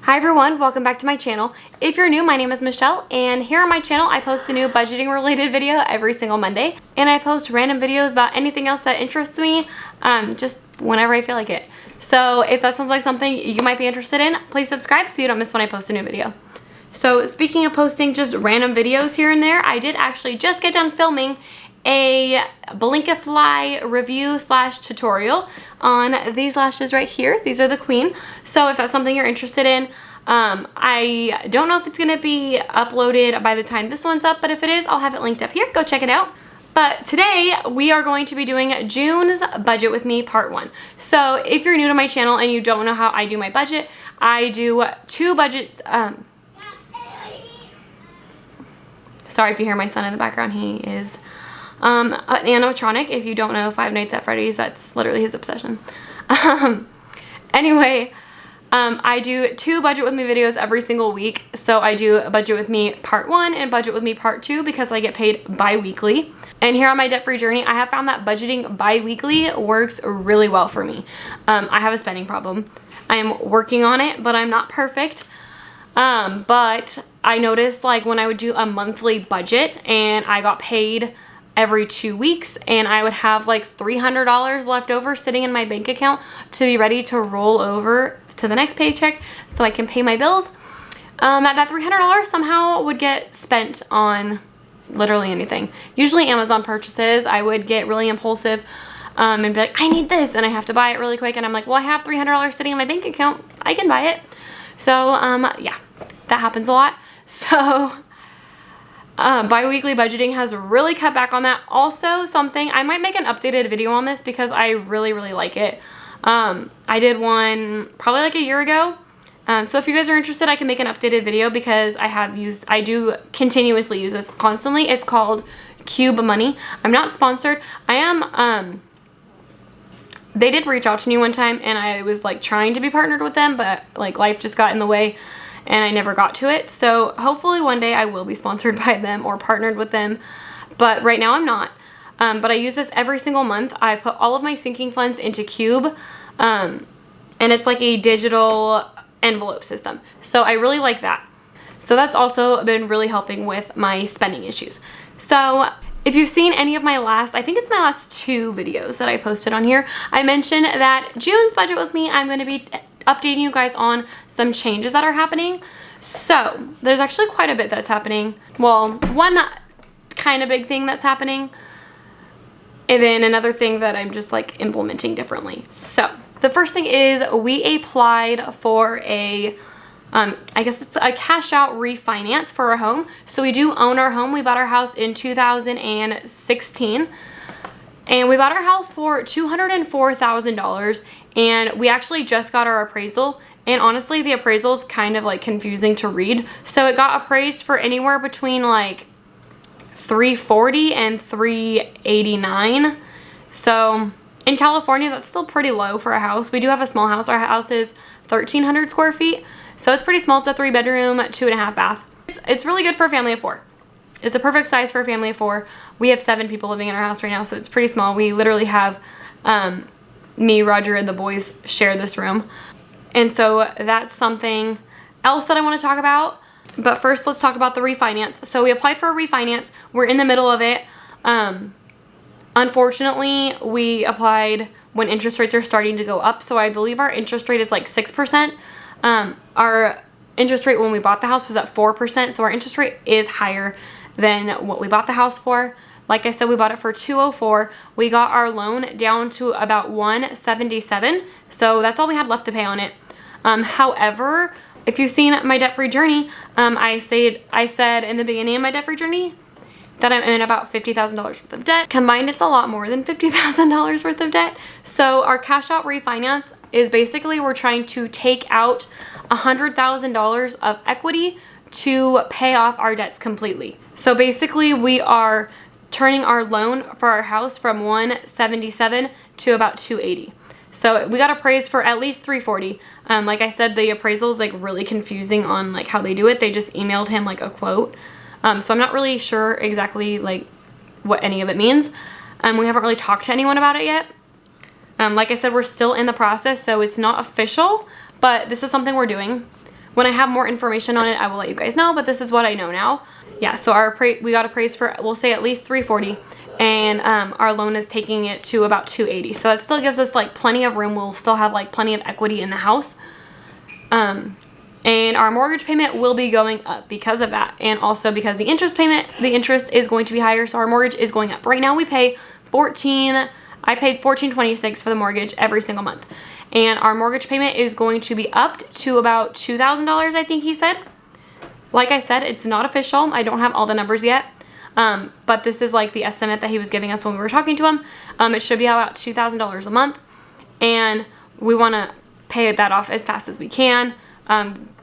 Hi everyone, welcome back to my channel. If you're new, my name is Michelle, and here on my channel I post a new budgeting related video every single Monday, and I post random videos about anything else that interests me, just whenever I feel like it. So if that sounds like something you might be interested in, please subscribe so you don't miss when I post a new video. So speaking of posting just random videos here and there, I did actually just get done filming a Blinkifly review / tutorial on these lashes right here. These are the Queen. So if that's something you're interested in, I don't know if it's gonna be uploaded by the time this one's up, but if it is, I'll have it linked up here. Go check it out. But today we are going to be doing June's budget with me part 1. So if you're new to my channel and you don't know how I do my budget, I do 2 budgets. Sorry if you hear my son in the background. He is an animatronic. If you don't know Five Nights at Freddy's, that's literally his obsession. Anyway, I do 2 budget with me videos every single week. So I do a budget with me part 1 and budget with me part 2 because I get paid bi-weekly. And here on my debt-free journey, I have found that budgeting bi-weekly works really well for me. I have a spending problem. I am working on it, but I'm not perfect. But I noticed like when I would do a monthly budget and I got paid every 2 weeks and I would have like $300 left over sitting in my bank account to be ready to roll over to the next paycheck so I can pay my bills, that $300 somehow would get spent on literally anything. Usually Amazon purchases. I would get really impulsive and be like, I need this, and I have to buy it really quick, and I'm like, well, I have $300 sitting in my bank account, I can buy it. So yeah, that happens a lot. So bi-weekly budgeting has really cut back on that. Also, something I might make an updated video on this because I really like it. I did one probably like a year ago. So if you guys are interested, I can make an updated video because I do continuously use this constantly. It's called Cube Money. I'm not sponsored. I am, they did reach out to me one time and I was like trying to be partnered with them, but like life just got in the way and I never got to it. So hopefully one day I will be sponsored by them or partnered with them, but right now I'm not. But I use this every single month. I put all of my sinking funds into Cube, and it's like a digital envelope system. So I really like that. So that's also been really helping with my spending issues. So if you've seen any of my I think it's my last 2 videos that I posted on here, I mentioned that June's budget with me, I'm going to be updating you guys on some changes that are happening. So there's actually quite a bit that's happening. Well, one kind of big thing that's happening, and then another thing that I'm just like implementing differently. So the first thing is we applied for a I guess it's a cash out refinance for our home. So we do own our home. We bought our house in 2016. And we bought our house for $204,000, and we actually just got our appraisal, and honestly the appraisal is kind of like confusing to read. So it got appraised for anywhere between like $340,000 and $389,000. So in California that's still pretty low for a house. We do have a small house. Our house is 1,300 square feet, so it's pretty small. It's a 3-bedroom, 2.5 bath. It's really good for a family of 4. It's a perfect size for a family of 4. We have 7 people living in our house right now, so it's pretty small. We literally have me, Roger, and the boys share this room. And so that's something else that I want to talk about. But first, let's talk about the refinance. So we applied for a refinance. We're in the middle of it. Unfortunately, we applied when interest rates are starting to go up. So I believe our interest rate is like 6%. Our interest rate when we bought the house was at 4%. So our interest rate is higher than what we bought the house for. Like I said, we bought it for $204,000. We got our loan down to about $177,000. So that's all we had left to pay on it. However, if you've seen my debt-free journey, I said in the beginning of my debt-free journey that I'm in about $50,000 worth of debt. Combined, it's a lot more than $50,000 worth of debt. So our cash out refinance is basically we're trying to take out $100,000 of equity to pay off our debts completely. So basically we are turning our loan for our house from $177,000 to about $280,000. So we got appraised for at least $340,000. Like I said, the appraisal is like really confusing on like how they do it. They just emailed him like a quote. So I'm not really sure exactly like what any of it means. We haven't really talked to anyone about it yet. Like I said, we're still in the process, so it's not official, but this is something we're doing. When I have more information on it, I will let you guys know, but this is what I know now. Yeah, so we got appraised for, we'll say at least $340, and our loan is taking it to about $280. So that still gives us like plenty of room. We'll still have like plenty of equity in the house. And our mortgage payment will be going up because of that, and also because the interest is going to be higher, so our mortgage is going up. Right now we pay I paid $14.26 for the mortgage every single month, and our mortgage payment is going to be upped to about $2,000, I think he said. Like I said, it's not official. I don't have all the numbers yet, but this is like the estimate that he was giving us when we were talking to him. It should be about $2,000 a month, and we want to pay that off as fast as we can,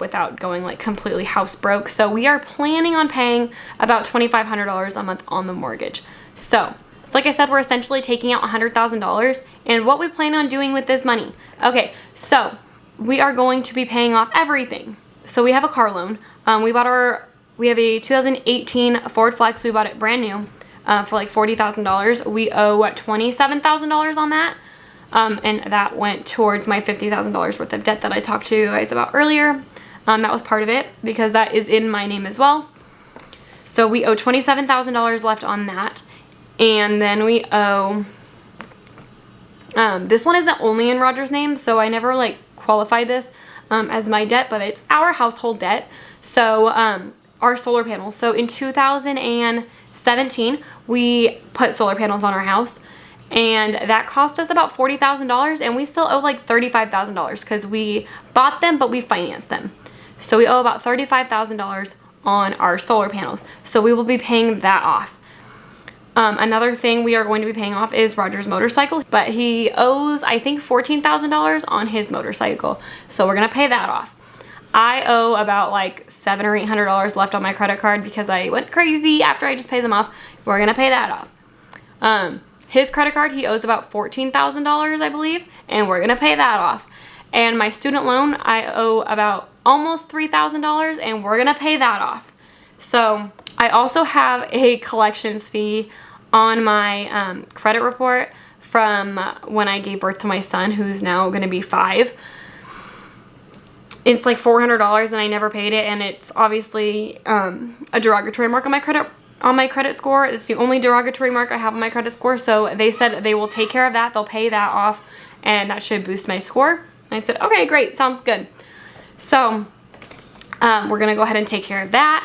without going like completely house broke. So we are planning on paying about $2,500 a month on the mortgage. So like I said, we're essentially taking out $100,000, and what we plan on doing with this money. Okay, so we are going to be paying off everything. So we have a car loan. We have a 2018 Ford Flex. We bought it brand new for like $40,000. We owe $27,000 on that. And that went towards my $50,000 worth of debt that I talked to you guys about earlier. That was part of it because that is in my name as well. So we owe $27,000 left on that. And then we owe, this one isn't only in Roger's name, so I never like qualified this as my debt, but it's our household debt. So our solar panels. So in 2017, we put solar panels on our house, and that cost us about $40,000, and we still owe like $35,000 because we bought them, but we financed them. So we owe about $35,000 on our solar panels. So we will be paying that off. Another thing we are going to be paying off is Roger's motorcycle, but he owes, I think, $14,000 on his motorcycle. So we're going to pay that off. I owe about like $700 or $800 left on my credit card because I went crazy after I just paid them off. We're going to pay that off. His credit card, he owes about $14,000, I believe, and we're going to pay that off. And my student loan, I owe about almost $3,000, and we're going to pay that off. So I also have a collections fee on my credit report from when I gave birth to my son, who's now going to be 5. It's like $400, and I never paid it, and it's obviously a derogatory mark on my credit score. It's the only derogatory mark I have on my credit score, so they said they will take care of that. They'll pay that off, and that should boost my score. And I said, okay, great, sounds good. So we're going to go ahead and take care of that.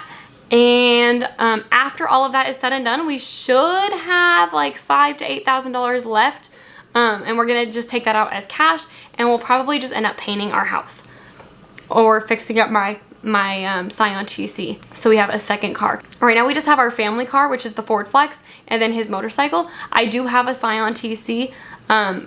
And after all of that is said and done, we should have like $5,000 to $8,000 left, and we're going to just take that out as cash, and we'll probably just end up painting our house or fixing up my Scion TC, so we have a second car. Right now we just have our family car, which is the Ford Flex, and then his motorcycle. I do have a Scion TC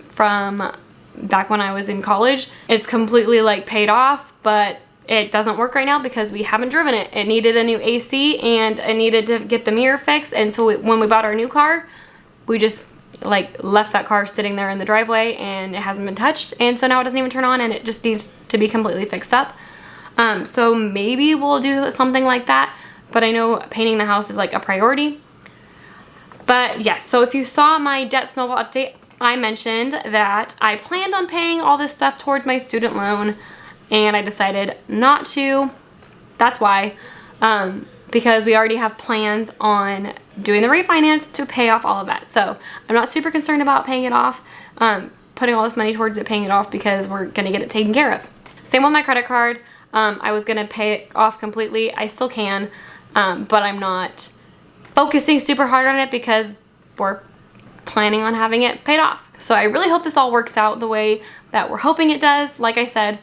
from back when I was in college. It's completely like paid off, but it doesn't work right now because we haven't driven it. It needed a new AC, and it needed to get the mirror fixed, and so when we bought our new car, we just like left that car sitting there in the driveway, and it hasn't been touched, and so now it doesn't even turn on, and it just needs to be completely fixed up. So maybe we'll do something like that, but I know painting the house is like a priority. But yes, so if you saw my debt snowball update, I mentioned that I planned on paying all this stuff towards my student loan, and I decided not to. That's why, because we already have plans on doing the refinance to pay off all of that. So I'm not super concerned about paying it off, putting all this money towards it, paying it off, because we're gonna get it taken care of. Same with my credit card. I was gonna pay it off completely. I still can, but I'm not focusing super hard on it because we're planning on having it paid off. So I really hope this all works out the way that we're hoping it does. Like I said,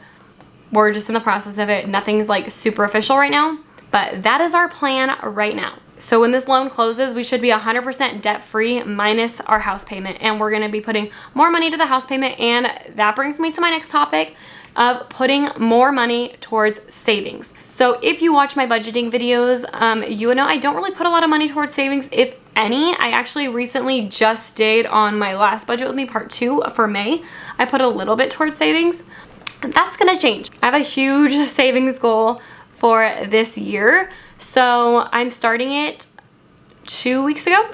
we're just in the process of it. Nothing's like super official right now, but that is our plan right now. So when this loan closes, we should be 100% debt-free minus our house payment, and we're gonna be putting more money to the house payment, and that brings me to my next topic of putting more money towards savings. So if you watch my budgeting videos, you know I don't really put a lot of money towards savings, if any. I actually recently just did on my last Budget With Me Part 2 for May. I put a little bit towards savings. That's gonna change. I have a huge savings goal for this year. So I'm starting it 2 weeks ago.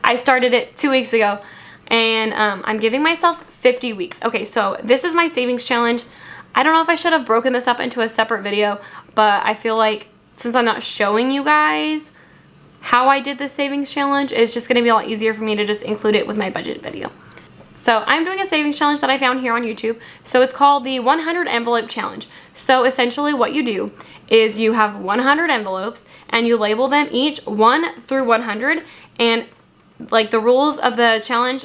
I started it 2 weeks ago, and I'm giving myself 50 weeks. Okay, so this is my savings challenge. I don't know if I should have broken this up into a separate video, but I feel like since I'm not showing you guys how I did this savings challenge, it's just gonna be a lot easier for me to just include it with my budget video. So I'm doing a savings challenge that I found here on YouTube. So it's called the 100 envelope challenge. So essentially what you do is you have 100 envelopes and you label them each 1 through 100, and like the rules of the challenge,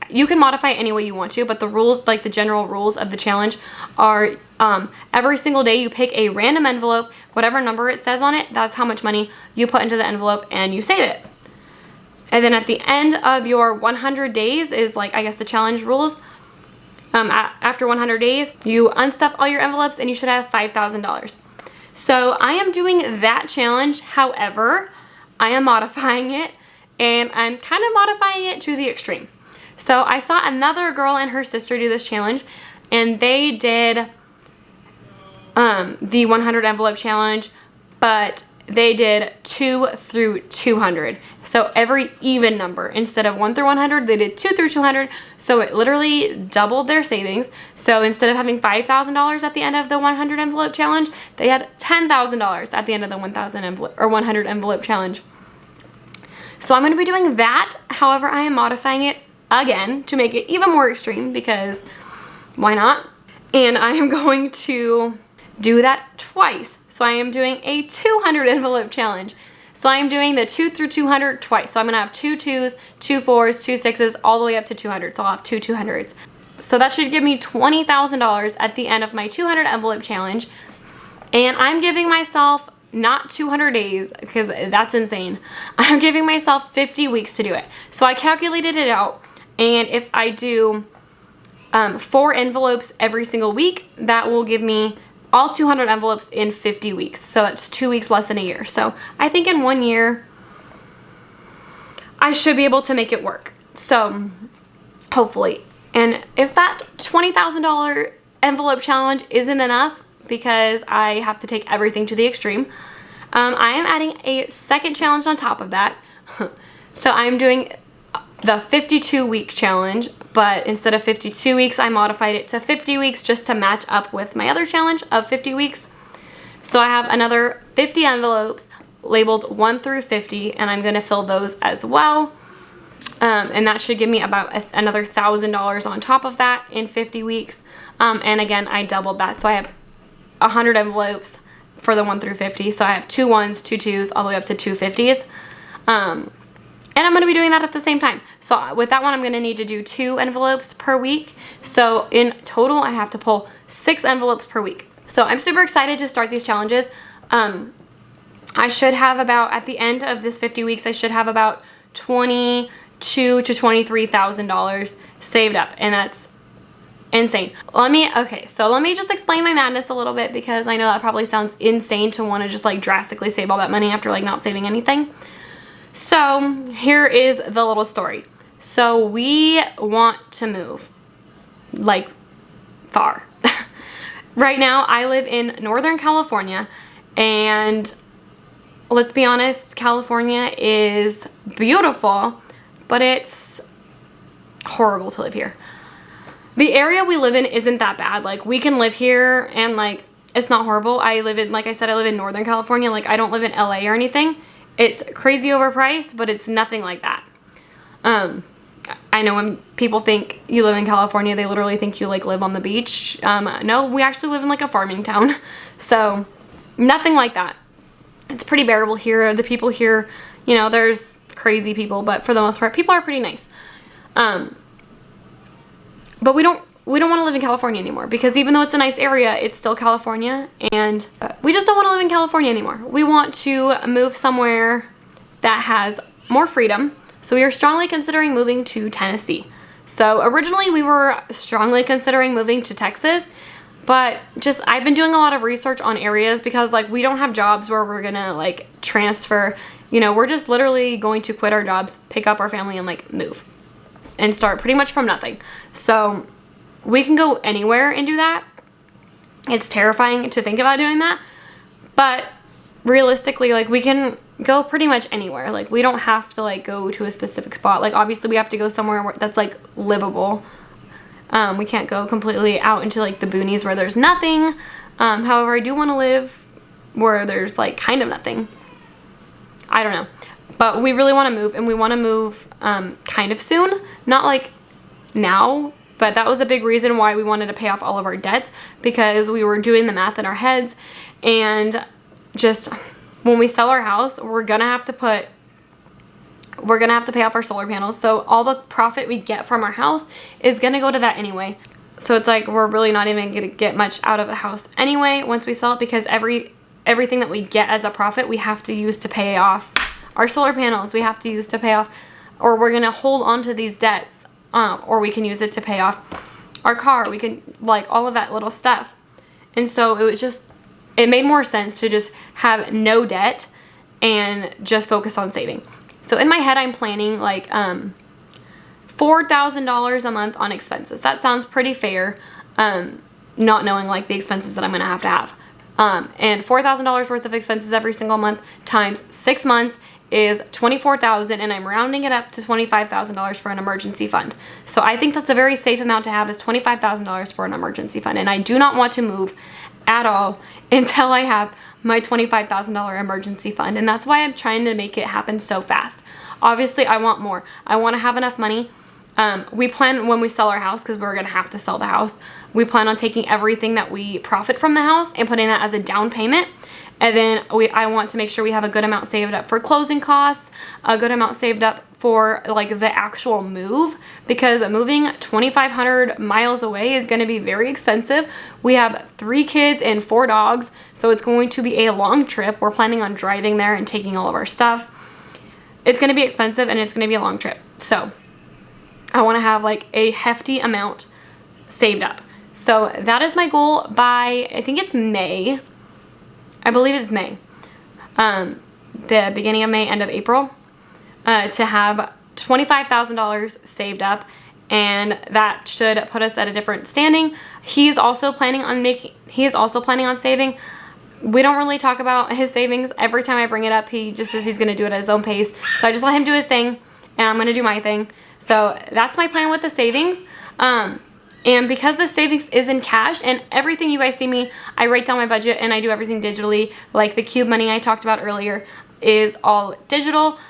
you can modify it any way you want to, but the rules, like the general rules of the challenge are every single day you pick a random envelope, whatever number it says on it, that's how much money you put into the envelope and you save it. And then at the end of your 100 days is like, I guess the challenge rules. After 100 days, you unstuff all your envelopes and you should have $5,000. So I am doing that challenge. However, I am modifying it, and I'm kind of modifying it to the extreme. So I saw another girl and her sister do this challenge, and they did the 100 envelope challenge, but they did 2 through 200. So every even number, instead of 1 through 100, they did 2 through 200. So it literally doubled their savings. So instead of having $5,000 at the end of the 100 envelope challenge, they had $10,000 at the end of the 100 envelope challenge. So I'm going to be doing that. However, I am modifying it again to make it even more extreme, because why not? And I am going to do that twice. So I am doing a 200 envelope challenge. So I am doing the 2 through 200 twice. So I'm gonna have 2 2s, 2 4s, 2 6s, all the way up to 200. So I'll have 2 200s. So that should give me $20,000 at the end of my 200 envelope challenge. And I'm giving myself not 200 days, because that's insane. I'm giving myself 50 weeks to do it. So I calculated it out, and if I do 4 envelopes every single week, that will give me all 200 envelopes in 50 weeks. So that's 2 weeks less than a year. So I think in 1 year, I should be able to make it work. So hopefully. And if that $20,000 envelope challenge isn't enough, because I have to take everything to the extreme, I am adding a second challenge on top of that. So I'm doing the 52-week challenge, but instead of 52 weeks, I modified it to 50 weeks just to match up with my other challenge of 50 weeks. So I have another 50 envelopes labeled 1 through 50, and I'm gonna fill those as well. And that should give me about another $1,000 on top of that in 50 weeks. And again, I doubled that. So I have 100 envelopes for the 1 through 50. So I have 2 1s, 2 2s, all the way up to 2 50s. And I'm going to be doing that at the same time. So with that one, I'm going to need to do 2 envelopes per week. So in total, I have to pull 6 envelopes per week. So I'm super excited to start these challenges. I should have about, at the end of this 50 weeks, I should have about $22,000 to $23,000 saved up. And that's insane. Let me just explain my madness a little bit, because I know that probably sounds insane to want to just like drastically save all that money after like not saving anything. So here is the little story. So we want to move, like, far. Right now I live in Northern California, and let's be honest, California is beautiful, but it's horrible to live here. The area we live in isn't that bad. Like, we can live here and like it's not horrible. Like I said, I live in Northern California. Like, I don't live in LA or anything. It's crazy overpriced, but it's nothing like that. I know when people think you live in California, they literally think you like live on the beach. No, we actually live in like a farming town. So nothing like that. It's pretty bearable here. The people here, you know, there's crazy people, but for the most part, people are pretty nice. But we don't want to live in California anymore, because even though it's a nice area, it's still California, and we just don't want to live in California anymore. We want to move somewhere that has more freedom. So we are strongly considering moving to Tennessee. So originally we were strongly considering moving to Texas, but just I've been doing a lot of research on areas, because like we don't have jobs where we're gonna like transfer. You know, we're just literally going to quit our jobs, pick up our family, and like move and start pretty much from nothing. So we can go anywhere and do that. It's terrifying to think about doing that, but realistically, like, we can go pretty much anywhere. Like, we don't have to like go to a specific spot. Like, obviously we have to go somewhere that's like livable. We can't go completely out into like the boonies where there's nothing. However, I do want to live where there's like kind of nothing. I don't know. But we really want to move, and we want to move kind of soon. Not like now, but that was a big reason why we wanted to pay off all of our debts, because we were doing the math in our heads, and just when we sell our house, we're gonna have to pay off our solar panels. So all the profit we get from our house is gonna go to that anyway. So it's like we're really not even gonna get much out of a house anyway once we sell it, because everything that we get as a profit we have to use to pay off our solar panels. We have to use to pay off, or we're gonna hold on to these debts, or we can use it to pay off our car. We can, like, all of that little stuff. And so it made more sense to just have no debt and just focus on saving. So in my head, I'm planning like $4,000 a month on expenses. That sounds pretty fair, not knowing like the expenses that I'm gonna have. And $4,000 worth of expenses every single month times 6 months is $24,000, and I'm rounding it up to $25,000 for an emergency fund. So I think that's a very safe amount to have, is $25,000 for an emergency fund. And I do not want to move at all until I have my $25,000 emergency fund. And that's why I'm trying to make it happen so fast. Obviously, I want more. I want to have enough money. We plan, when we sell our house, because we're going to have to sell the house, we plan on taking everything that we profit from the house and putting that as a down payment. And then I want to make sure we have a good amount saved up for closing costs, a good amount saved up for like the actual move, because moving 2,500 miles away is going to be very expensive. We have 3 kids and 4 dogs, so it's going to be a long trip. We're planning on driving there and taking all of our stuff. It's going to be expensive, and it's going to be a long trip. So I want to have like a hefty amount saved up. So that is my goal by, I think it's May. I believe it's May. The beginning of May, end of April, to have $25,000 saved up, and that should put us at a different standing. He is also planning on saving. We don't really talk about his savings. Every time I bring it up, he just says he's going to do it at his own pace. So I just let him do his thing, and I'm going to do my thing. So that's my plan with the savings. And because the savings is in cash, and everything you guys see me, I write down my budget and I do everything digitally. Like the cube money I talked about earlier is all digital.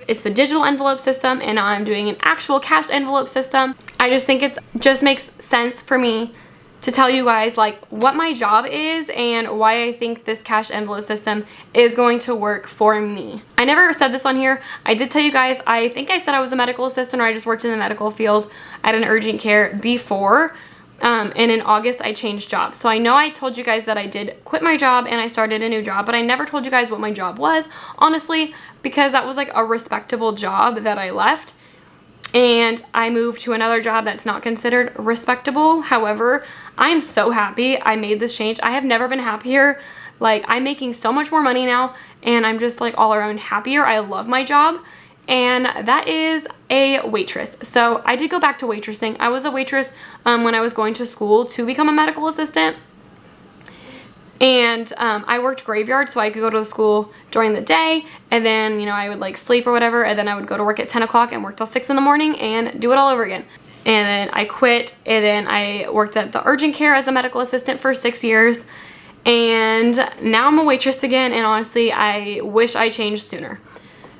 It's the digital envelope system, and now I'm doing an actual cash envelope system. I just think it just makes sense for me to tell you guys like what my job is and why I think this cash envelope system is going to work for me. I never said this on here. I did tell you guys, I think I said I was a medical assistant, or I just worked in the medical field at an urgent care before. And in August I changed jobs. So I know I told you guys that I did quit my job and I started a new job, but I never told you guys what my job was, honestly, because that was like a respectable job that I left. And I moved to another job that's not considered respectable. However, I'm so happy I made this change. I have never been happier. Like, I'm making so much more money now, and I'm just like all around happier. I love my job, and that is a waitress. So I did go back to waitressing. I was a waitress when I was going to school to become a medical assistant. And I worked graveyard, so I could go to the school during the day, and then, you know, I would like sleep or whatever, and then I would go to work at 10 o'clock and work till 6 in the morning and do it all over again. And then I quit, and then I worked at the urgent care as a medical assistant for 6 years, and now I'm a waitress again, and honestly, I wish I changed sooner.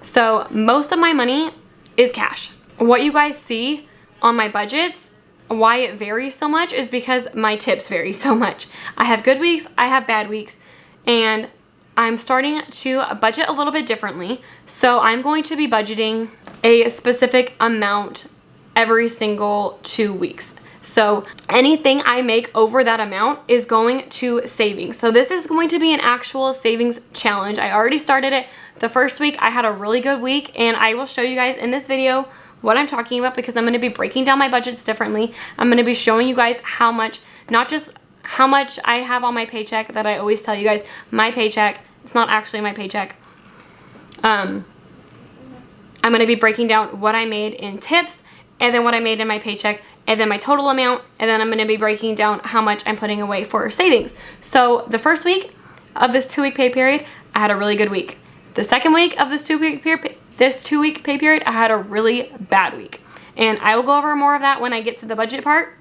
So most of my money is cash. What you guys see on my budgets, why it varies so much, is because my tips vary so much. I have good weeks, I have bad weeks, and I'm starting to budget a little bit differently. So I'm going to be budgeting a specific amount every single 2 weeks. So anything I make over that amount is going to savings. So this is going to be an actual savings challenge. I already started it. The first week I had a really good week, and I will show you guys in this video what I'm talking about, because I'm going to be breaking down my budgets differently. I'm going to be showing you guys how much, not just how much I have on my paycheck that I always tell you guys, my paycheck, it's not actually my paycheck. I'm going to be breaking down what I made in tips, and then what I made in my paycheck, and then my total amount, and then I'm going to be breaking down how much I'm putting away for savings. So the first week of this 2-week pay period, I had a really good week. The second week of this 2-week pay period, I had a really bad week. And I will go over more of that when I get to the budget part.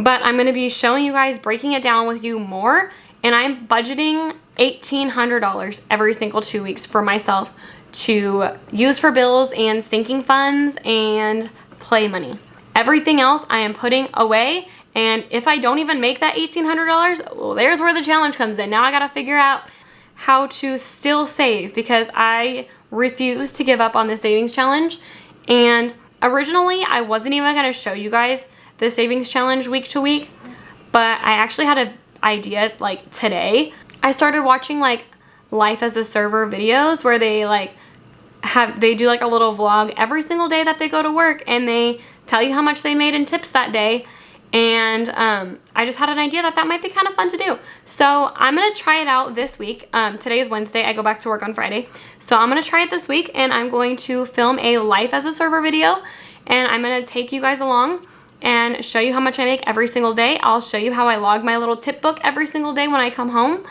but I'm gonna be showing you guys, breaking it down with you more, and I'm budgeting $1,800 every single 2 weeks for myself to use for bills and sinking funds and play money. Everything else I am putting away, and if I don't even make that $1,800, well, there's where the challenge comes in. Now I gotta figure out how to still save, because I refuse to give up on the savings challenge. And originally I wasn't even gonna show you guys the savings challenge week to week, but I actually had an idea like today. I started watching like life as a server videos where they do like a little vlog every single day that they go to work, and they tell you how much they made in tips that day. And I just had an idea that that might be kind of fun to do. So I'm gonna try it out this week. Today is Wednesday, I go back to work on Friday. So I'm gonna try it this week, and I'm going to film a life as a server video, and I'm gonna take you guys along and show you how much I make every single day. I'll show you how I log my little tip book every single day when I come home.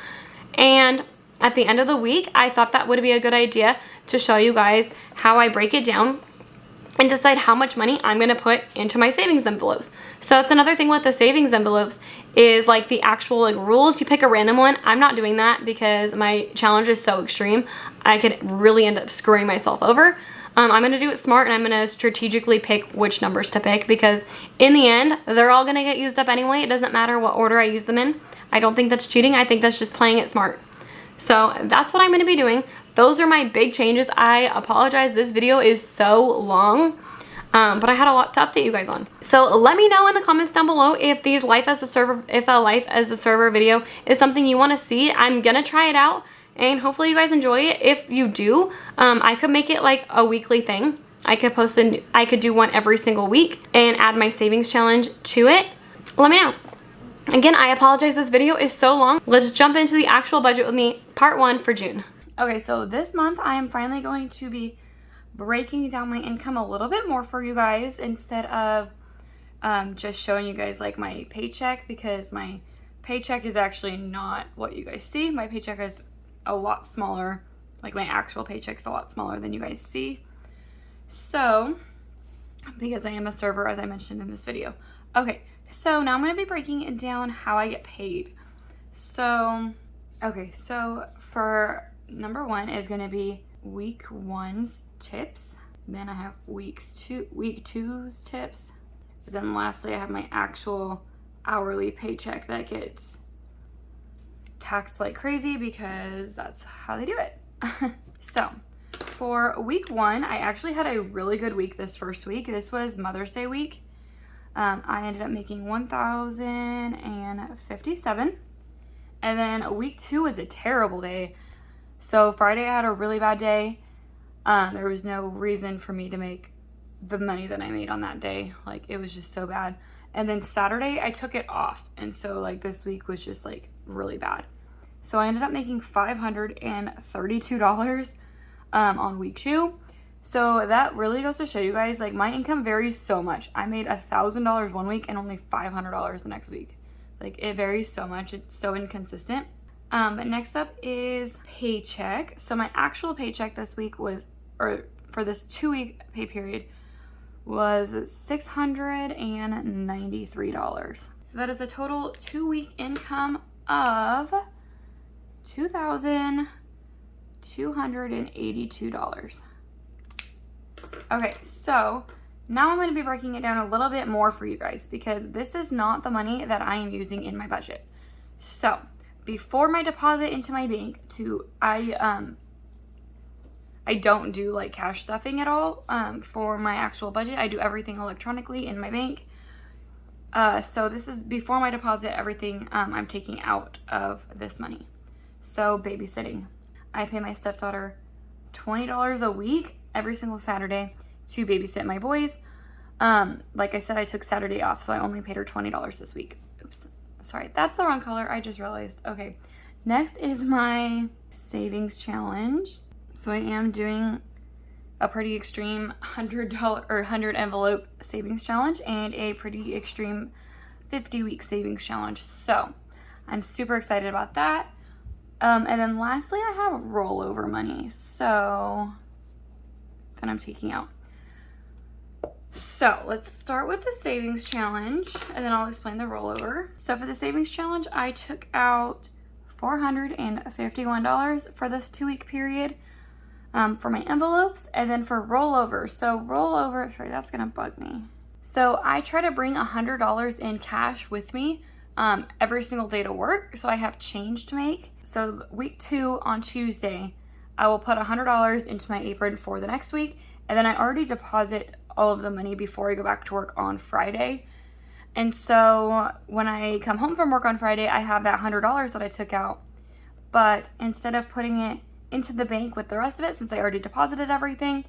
And at the end of the week, I thought that would be a good idea to show you guys how I break it down and decide how much money I'm gonna put into my savings envelopes. So that's another thing with the savings envelopes, is like the actual like rules. You pick a random one. I'm not doing that because my challenge is so extreme. I could really end up screwing myself over. I'm gonna do it smart, and I'm gonna strategically pick which numbers to pick, because in the end, they're all gonna get used up anyway. It doesn't matter what order I use them in. I don't think that's cheating. I think that's just playing it smart. So that's what I'm gonna be doing. Those are my big changes. I apologize, this video is so long, but I had a lot to update you guys on. So let me know in the comments down below if a life as a server video is something you wanna see. I'm gonna try it out, and hopefully you guys enjoy it. If you do, I could make it like a weekly thing. I could do one every single week and add my savings challenge to it. Let me know. Again, I apologize, this video is so long. Let's jump into the actual budget with me, part 1 for June. Okay, so this month I am finally going to be breaking down my income a little bit more for you guys, instead of just showing you guys like my paycheck, because my paycheck is actually not what you guys see. My paycheck is a lot smaller, like my actual paycheck's a lot smaller than you guys see. So, because I am a server, as I mentioned in this video. Okay, so now I'm going to be breaking it down how I get paid. So, okay, so for number 1 is going to be week 1's tips. Then I have week 2's tips. But then lastly, I have my actual hourly paycheck that gets taxed like crazy, because that's how they do it. So for week 1, I actually had a really good week this first week. This was Mother's Day week. I ended up making $1,057. And then week 2 was a terrible day. So Friday I had a really bad day. There was no reason for me to make the money that I made on that day. Like, it was just so bad. And then Saturday I took it off. And so like this week was just like really bad. So I ended up making $532 on week 2. So that really goes to show you guys, like, my income varies so much. I made $1,000 one week and only $500 the next week. Like, it varies so much. It's so inconsistent. But next up is paycheck. So my actual paycheck this week was, or for this 2-week pay period, was $693. So that is a total 2-week income of $2,282. Okay, so now I'm going to be breaking it down a little bit more for you guys, because this is not the money that I am using in my budget. So before my deposit into my bank, I don't do like cash stuffing at all for my actual budget. I do everything electronically in my bank. So this is before my deposit, everything I'm taking out of this money. So babysitting. I pay my stepdaughter $20 a week every single Saturday to babysit my boys. Like I said, I took Saturday off, so I only paid her $20 this week. Oops, sorry, that's the wrong color. I just realized. Okay, next is my savings challenge. So I am doing a pretty extreme $100 or 100 envelope savings challenge and a pretty extreme 50-week savings challenge. So I'm super excited about that. And then lastly, I have rollover money, so that I'm taking out. So let's start with the savings challenge and then I'll explain the rollover. So for the savings challenge, I took out $451 for this 2-week period for my envelopes, and then for rollover. So rollover, sorry, that's gonna bug me. So I try to bring $100 in cash with me every single day to work. So I have change to make. So week 2 on Tuesday, I will put $100 into my apron for the next week. And then I already deposit all of the money before I go back to work on Friday. And so when I come home from work on Friday, I have that $100 that I took out. But instead of putting it into the bank with the rest of it, since I already deposited everything,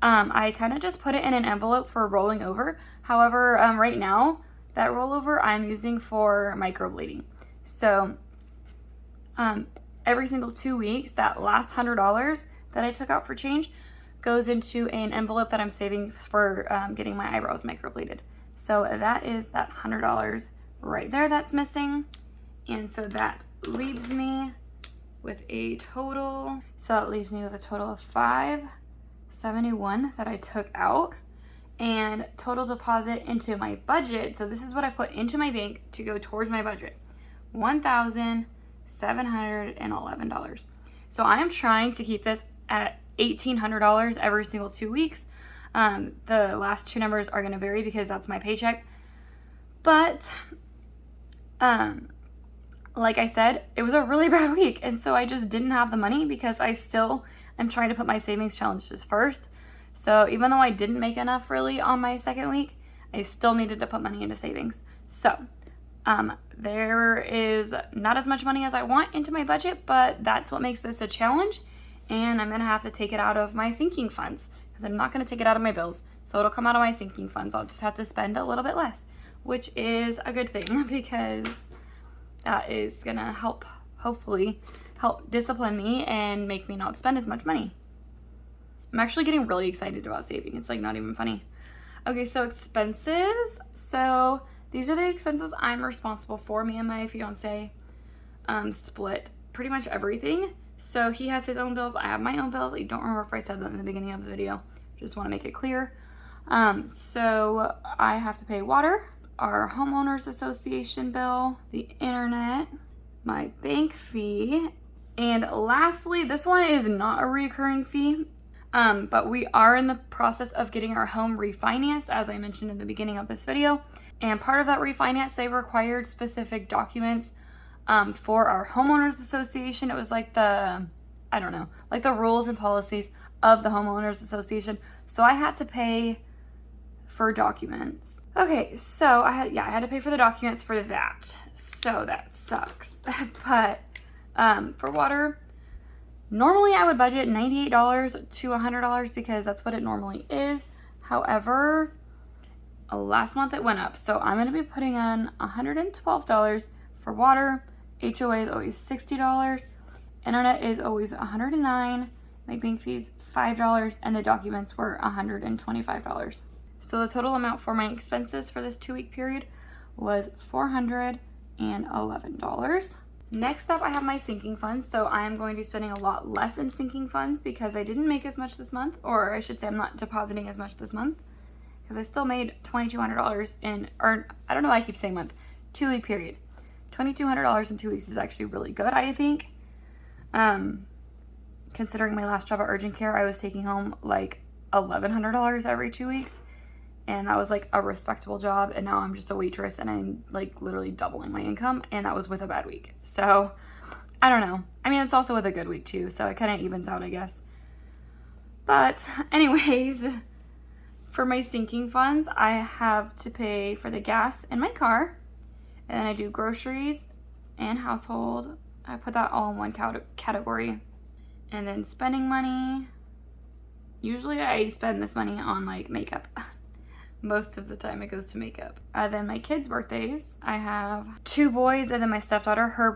I kind of just put it in an envelope for rolling over. However, right now, that rollover I'm using for microblading. So every single 2 weeks, that last $100 that I took out for change goes into an envelope that I'm saving for getting my eyebrows microbladed. So that is that $100 right there that's missing. And so that leaves me with a total. So it leaves me with a total of $571 that I took out, and total deposit into my budget. So this is what I put into my bank to go towards my budget, $1,711. So I am trying to keep this at $1,800 every single 2 weeks. The last 2 numbers are going to vary because that's my paycheck. But like I said, it was a really bad week. And so I just didn't have the money because I still am trying to put my savings challenges first. So even though I didn't make enough really on my second week, I still needed to put money into savings. So there is not as much money as I want into my budget, but that's what makes this a challenge. And I'm going to have to take it out of my sinking funds because I'm not going to take it out of my bills. So it'll come out of my sinking funds. I'll just have to spend a little bit less, which is a good thing because that is going to hopefully help discipline me and make me not spend as much money. I'm actually getting really excited about saving. It's like not even funny. Okay, so expenses. So these are the expenses I'm responsible for. Me and my fiance split pretty much everything. So he has his own bills. I have my own bills. I don't remember if I said that in the beginning of the video. Just want to make it clear. So I have to pay water, our homeowners association bill, the internet, my bank fee, and lastly, this one is not a recurring fee, but we are in the process of getting our home refinanced, as I mentioned in the beginning of this video. And part of that refinance, they required specific documents for our homeowners association. It was like the rules and policies of the homeowners association. So I had to pay for documents. Okay, so I had to pay for the documents for that. So that sucks. But for water, normally I would budget $98 to $100 because that's what it normally is. However, last month it went up. So I'm going to be putting on $112 for water. HOA is always $60. Internet is always $109. My bank fees $5, and the documents were $125. So the total amount for my expenses for this 2-week period was $411. Next up, I have my sinking funds. So I am going to be spending a lot less in sinking funds because I didn't make as much this month, or I should say I'm not depositing as much this month because I still made $2,200 or I don't know why I keep saying month, 2-week period. $2,200 in 2 weeks is actually really good, I think. Considering my last job at urgent care, I was taking home like $1,100 every 2 weeks. And that was like a respectable job. And now I'm just a waitress and I'm like literally doubling my income. And that was with a bad week. So I don't know. I mean, it's also with a good week too. So it kind of evens out, I guess. But anyways, for my sinking funds, I have to pay for the gas in my car. And then I do groceries and household. I put that all in one category. And then spending money. Usually I spend this money on like makeup. Most of the time it goes to makeup. Then my kids' birthdays. I have 2 boys and then my stepdaughter, her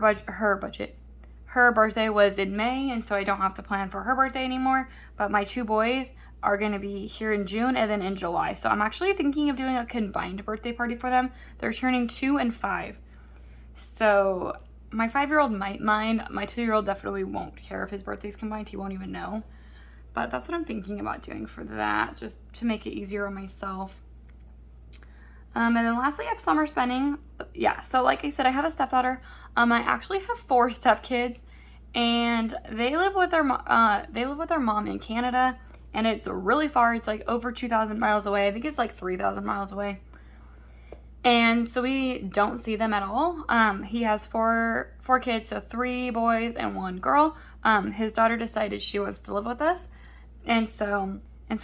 birthday was in May, and so I don't have to plan for her birthday anymore. But my 2 boys are going to be here in June and then in July. So I'm actually thinking of doing a combined birthday party for them. They're turning 2 and 5. So my 5-year-old might mind. My 2-year-old definitely won't care if his birthday's combined. He won't even know. But that's what I'm thinking about doing for that, just to make it easier on myself. And then lastly, I have summer spending. Yeah, so like I said, I have a stepdaughter. I actually have 4 stepkids, and they live with their mom in Canada, and it's really far. It's like over 2,000 miles away. I think it's like 3,000 miles away. And so we don't see them at all. He has four kids, so 3 boys and 1 girl. His daughter decided she wants to live with us, and so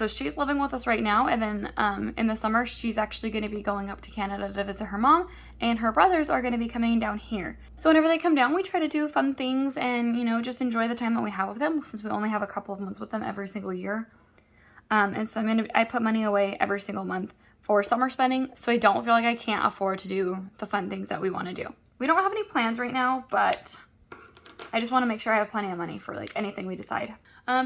she's living with us right now. And then in the summer, she's actually going to be going up to Canada to visit her mom, and her brothers are going to be coming down here. So whenever they come down, we try to do fun things and, you know, just enjoy the time that we have with them, since we only have a couple of months with them every single year. And so I put money away every single month for summer spending, so I don't feel like I can't afford to do the fun things that we want to do. We don't have any plans right now, but I just want to make sure I have plenty of money for like anything we decide.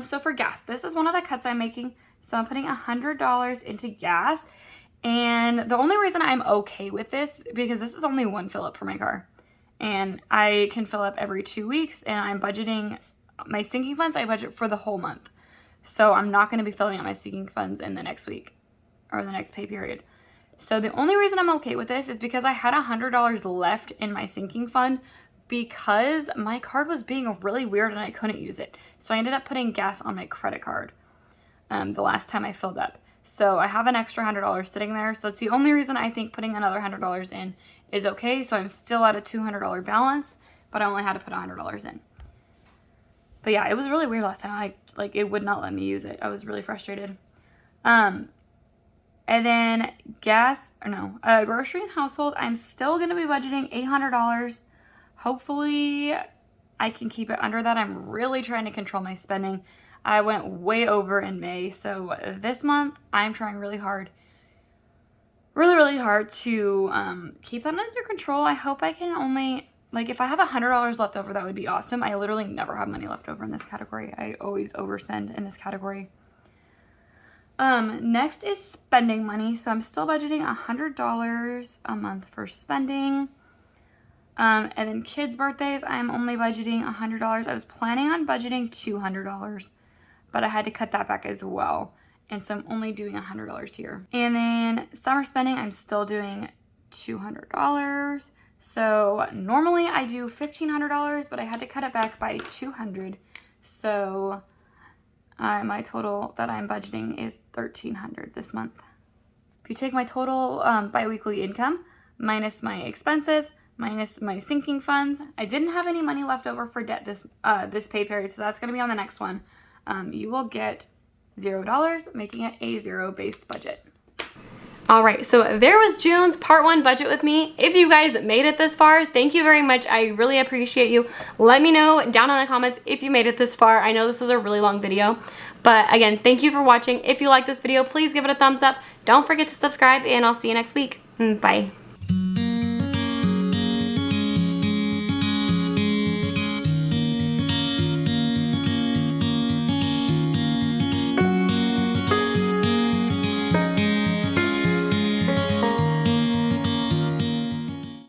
So for gas, this is one of the cuts I'm making. So I'm putting $100 into gas, and the only reason I'm okay with this, because this is only 1 fill up for my car, and I can fill up every 2 weeks, and I'm budgeting my sinking funds. I budget for the whole month, so I'm not going to be filling up my sinking funds in the next week or the next pay period. So the only reason I'm okay with this is because I had $100 left in my sinking fund, because my card was being really weird and I couldn't use it. So I ended up putting gas on my credit card the last time I filled up. So I have an extra $100 sitting there. So that's the only reason I think putting another $100 in is okay. So I'm still at a $200 balance, but I only had to put $100 in. But yeah, it was really weird last time. It would not let me use it. I was really frustrated. And then grocery and household, I'm still going to be budgeting $800. Hopefully I can keep it under that. I'm really trying to control my spending. I went way over in May, so this month I'm trying really hard to keep that under control. I hope I can only, if I have $100 left over, that would be awesome. I literally never have money left over in this category. I always overspend in this category. Next is spending money. So I'm still budgeting $100 a month for spending. And then kids' birthdays, I'm only budgeting $100. I was planning on budgeting $200, but I had to cut that back as well. And so I'm only doing $100 here. And then summer spending, I'm still doing $200. So normally I do $1,500, but I had to cut it back by $200. So my total that I'm budgeting is $1,300 this month. If you take my total biweekly income minus my expenses, minus my sinking funds, I didn't have any money left over for debt this pay period, so that's going to be on the next one. You will get $0, making it a zero-based budget. All right, so there was June's part 1 budget with me. If you guys made it this far, thank you very much. I really appreciate you. Let me know down in the comments if you made it this far. I know this was a really long video, but again, thank you for watching. If you like this video, please give it a thumbs up. Don't forget to subscribe, and I'll see you next week. Bye.